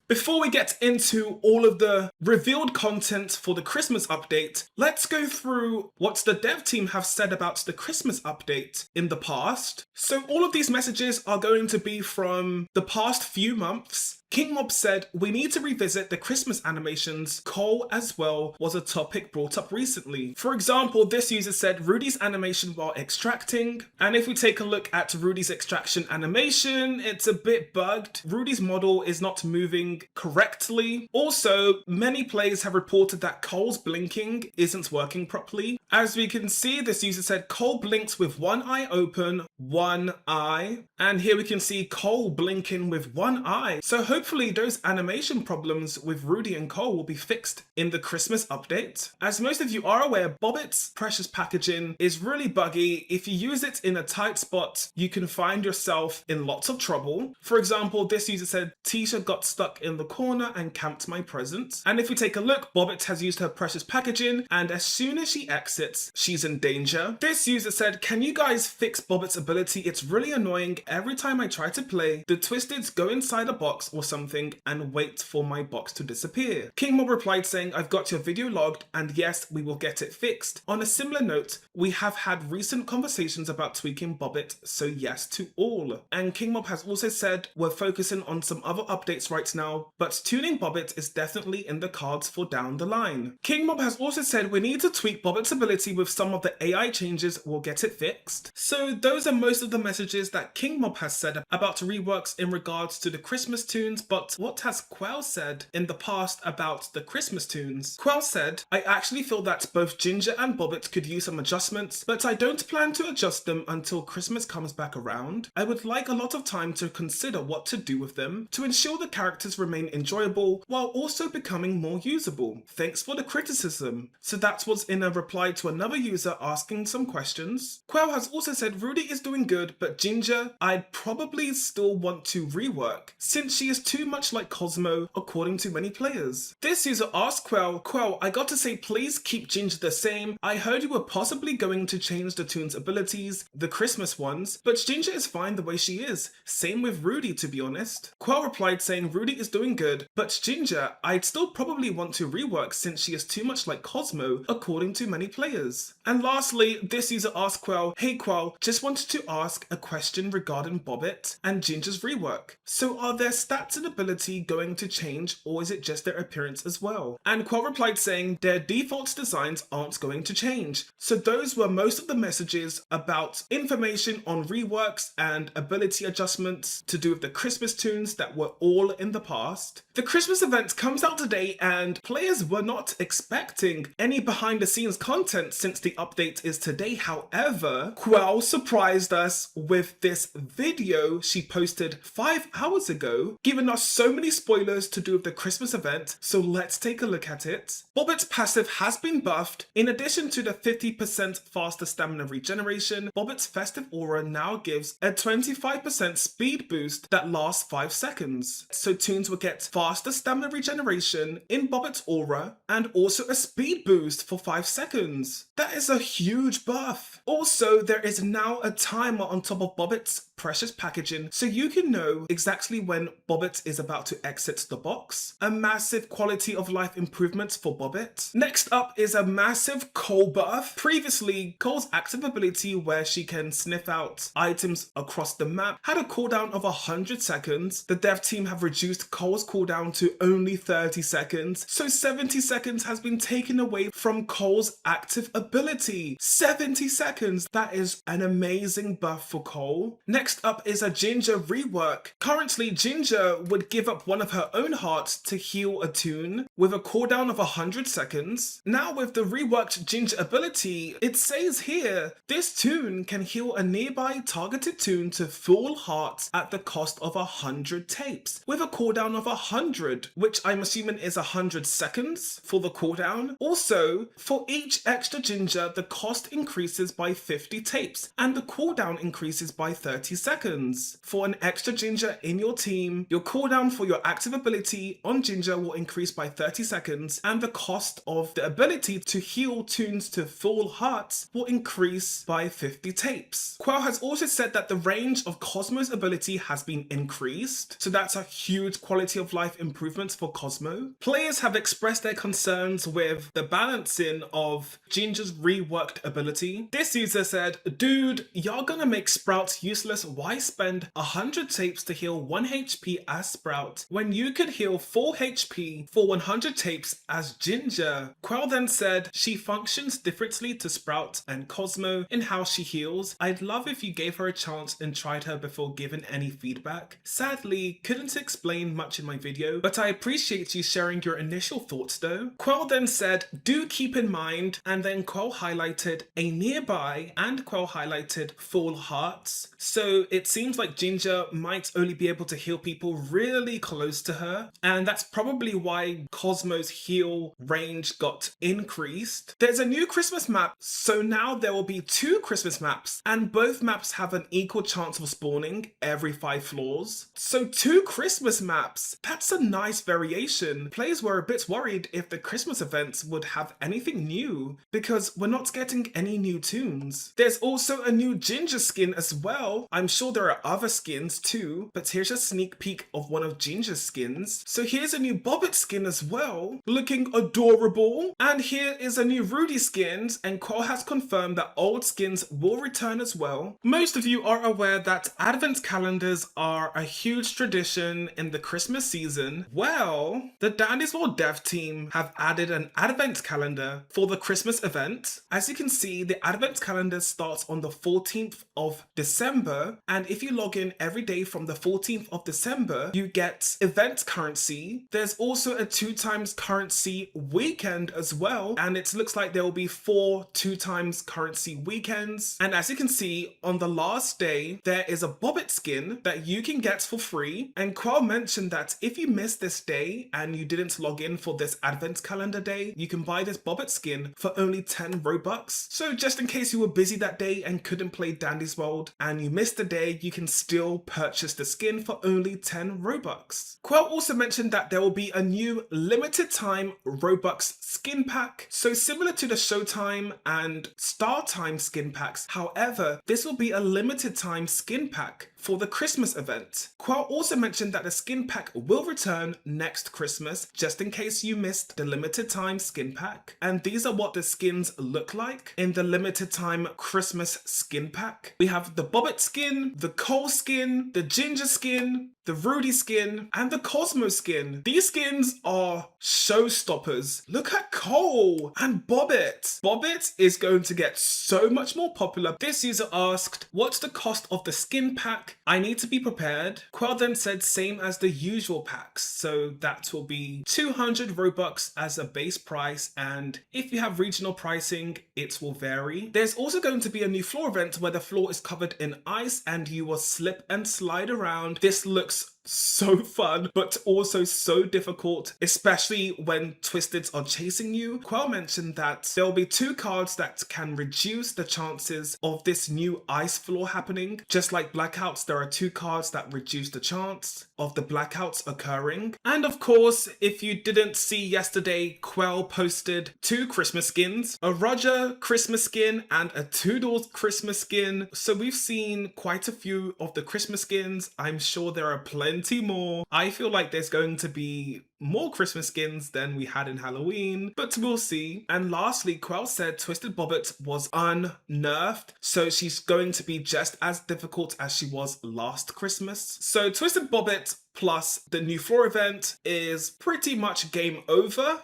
Before we get into all of the revealed content for the Christmas update, let's go through what the dev team have said about the Christmas update in the past. So all of these messages are going to be from the past few months. King Mob said, we need to revisit the Christmas animations. Cole as well was a topic brought up recently. For example, this user said Rudy's animation while extracting. And if we take a look at Rudy's extraction animation, it's a bit bugged. Rudy's model is not moving correctly. Also, many players have reported that Cole's blinking isn't working properly. As we can see, this user said Cole blinks with one eye open, one eye. And here we can see Cole blinking with one eye. So hopefully those animation problems with Rudy and Cole will be fixed in the Christmas update. As most of you are aware, Bobbit's precious packaging is really buggy. If you use it in a tight spot, you can find yourself in lots of trouble. For example, this user said, Tisha got stuck in the corner and camped my present. And if we take a look, Bobbit has used her precious packaging, and as soon as she exits, she's in danger. This user said, can you guys fix Bobbit's ability? It's really annoying. Every time I try to play, the Twisteds go inside a box or something and wait for my box to disappear. King Mob replied saying, I've got your video logged and yes, we will get it fixed. On a similar note, we have had recent conversations about tweaking Bobbit, so yes to all. And King Mob has also said, we're focusing on some other updates right now, but tuning Bobbit is definitely in the cards for down the line. King Mob has also said we need to tweak Bobbit's ability with some of the AI changes, we'll get it fixed. So those are most of the messages that King Mob has said about Reworks in regards to the Christmas tunes, but what has Quell said in the past about the Christmas tunes? Quell said, I actually feel that both Ginger and Bobbit could use some adjustments, but I don't plan to adjust them until Christmas comes back around. I would like a lot of time to consider what to do with them to ensure the characters remain enjoyable while also becoming more usable. Thanks for the criticism. So that was in a reply to another user asking some questions. Quell has also said Rudy is doing good, but Ginger, I'd probably still want to rework since she is too much like Cosmo according to many players. This user asked Quell, I got to say please keep Ginger the same. I heard you were possibly going to change the Toon's abilities, the Christmas ones, but Ginger is fine the way she is. Same with Rudy to be honest. Quell replied saying Rudy is doing good, but Ginger, I'd still probably want to rework since she is too much like Cosmo according to many players. And lastly, this user asked Quell, hey Quell, just wanted to ask a question regarding Bobbit and Ginger's rework. So are their stats and ability going to change or is it just their appearance as well? And Quell replied saying their default designs aren't going to change. So those were most of the messages about information on reworks and ability adjustments to do with the Christmas tunes that were all in the past. The Christmas event comes out today and players were not expecting any behind the scenes content since the update is today. However, Quell surprised us with this video she posted 5 hours ago, giving us so many spoilers to do with the Christmas event, so let's take a look at it. Bobbit's passive has been buffed. In addition to the 50% faster stamina regeneration, Bobbit's festive aura now gives a 25% speed boost that lasts 5 seconds. So Toons will get faster stamina regeneration in Bobbit's aura and also a speed boost for 5 seconds. That is a huge buff. Also, there is now a timer on top of Bobbit's precious packaging so you can know exactly when Bobbit is about to exit the box. A massive quality of life improvements for Bobbit. Next up is a massive Cole buff. Previously, Cole's active ability where she can sniff out items across the map had a cooldown of 100 seconds. The dev team have reduced Cole's cooldown to only 30 seconds. So 70 seconds has been taken away from Cole's active ability. 70 seconds. That is an amazing buff for Cole. Next up is a Ginger rework. Currently, Ginger would give up one of her own hearts to heal a Toon with a cooldown of 100 seconds. Now with the reworked Ginger ability, it says here, this Toon can heal a nearby targeted Toon to full hearts at the cost of 100 tapes, with a cooldown of 100, which I'm assuming is 100 seconds for the cooldown. Also, for each extra Ginger, the cost increases by 50 tapes, and the cooldown increases by 30 seconds. For an extra Ginger in your team, your cooldown for your active ability on Ginger will increase by 30 seconds, and the cost of the ability to heal Toons to full hearts will increase by 50 tapes. Quell has also said that the range of Cosmo's ability has been increased, so that's a huge quality of life improvement for Cosmo. Players have expressed their concerns with the balancing of Ginger's reworked ability. This user said, "Dude, you're gonna make Sprout useless. Why spend 100 tapes to heal 1 HP as Sprout when you could heal 4 HP for 100 tapes as Ginger?" Quell then said she functions differently to Sprout and Cosmo in how she heals. "I'd love if you gave her a chance and tried her before giving any feedback. Sadly, couldn't explain much in my video, but I appreciate you sharing your initial thoughts though." Quell then said, "Do keep in mind," and then Quell highlighted a nearby and Quell highlighted full hearts. So it seems like Ginger might only be able to heal people really close to her, and that's probably why Cosmo's heal range got increased. There's a new Christmas map, so now there will be 2 Christmas maps, and both maps have an equal chance of spawning every 5 floors. So 2 Christmas maps, that's a nice variation. Players were a bit worried if the Christmas events would have anything new, because we're not getting any new Toons. There's also a new Ginger skin as well. I'm sure there are other skins too, but here's a sneak peek of one of Ginger's skins. So here's a new Bobbit skin as well, looking adorable. And here is a new Rudy skins, and Quell has confirmed that old skins will return as well. Most of you are aware that advent calendars are a huge tradition in the Christmas season. Well, the Dandy's World dev team have added an advent calendar for the Christmas event. As you can see, the advent calendar starts on the 14th of December, and if you log in every day from the 14th of December, you get event currency. There's also a 2 times currency weekend as well, and it looks like there will be 4 2 times currency weekends. And as you can see, on the last day, there is a Bobbit skin that you can get for free. And Quell mentioned that if you missed this day and you didn't log in for this advent calendar day, you can buy this Bobbit skin for only 10 Robux. So just in case you were busy that day and couldn't play Dandy's World and you missed the day, you can still purchase the skin for only 10 Robux. Quell also mentioned that there will be a new limited time Robux skin pack. So similar to the Showtime and Star Time skin packs. However, this will be a limited time skin pack for the Christmas event. Quell also mentioned that the skin pack will return next Christmas, just in case you missed the limited time skin pack. And these are what the skins look like in the limited time Christmas skin pack. We have the Bobbit skin, the Cole skin, the Ginger skin, the Rudy skin, and the Cosmo skin. These skins are showstoppers. Look at Cole and Bobbit. Bobbit is going to get so much more popular. This user asked, "What's the cost of the skin pack? I need to be prepared." Quell then said same as the usual packs. So that will be 200 Robux as a base price, and if you have regional pricing, it will vary. There's also going to be a new floor event where the floor is covered in ice and you will slip and slide around. This looks so fun, but also so difficult, especially when Twisteds are chasing you. Quell mentioned that there will be 2 cards that can reduce the chances of this new ice floor happening. Just like blackouts, there are 2 cards that reduce the chance of the blackouts occurring. And of course, if you didn't see yesterday, Quell posted 2 Christmas skins, a Roger Christmas skin and a Toodles Christmas skin. So we've seen quite a few of the Christmas skins. I'm sure there are plenty more. I feel like there's going to be more Christmas skins than we had in Halloween, but we'll see. And lastly, Quell said Twisted Bobbit was unnerfed, so she's going to be just as difficult as she was last Christmas. So Twisted Bobbit plus the new floor event is pretty much game over.